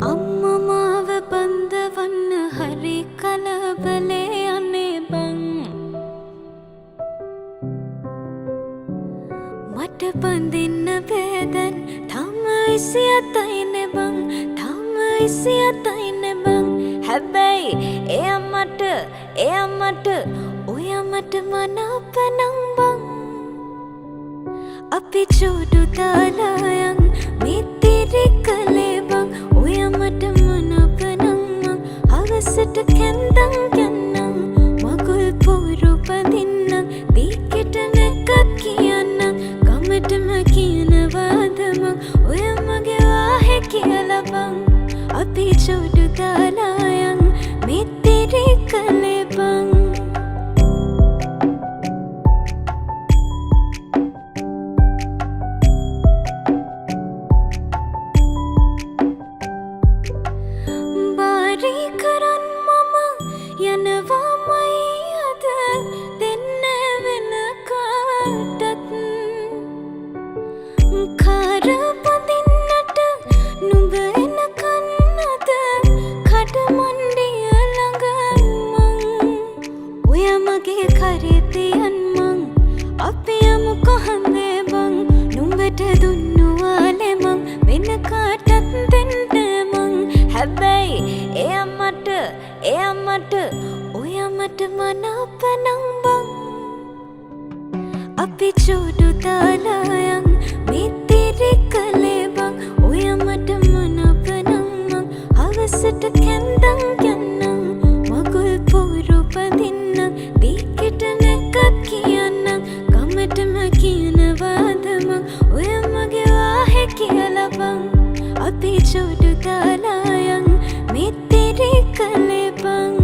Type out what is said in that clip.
අම්මා මාව බඳවන්න හරි කලබලේ යන්නේ බං මට බඳින්න බෑදන් තමයි සියතයිනේ බං තමයි සියතයිනේ බං හැබැයි එයා මට ඔයා මට මනාපනම් බං අපි චෝඩු දාලා යන් මිත්තිරි කලේ බං ඔයා මට මනාපනම් මං හවසට කැන්දන් යන්නම් මගුල් පොරු පදින්නම් දීකට නැකත් කියන්නම් ගමටම කියනවාද මං ඔයා මගේ වාහේ කියලා බං අපි චෝඩු දාලා යන් මිත්තිරි කලේ බං ඔයා මට මනාපනම් බං අපි චෝඩු දාලා යන් මිත්තිරි කලේ බං ඔයා මට මනාපනම් මං හවසට කැන්දන් යන්නම් මගුල් පොරු පදින්නම් දීකට නැකත් කියන්නම් ගමටම කියනවාද මං ඔයා මගේ වාහේ කියලා බං අපි චෝඩු දාලා යන් මිත්තිරි කලේ බං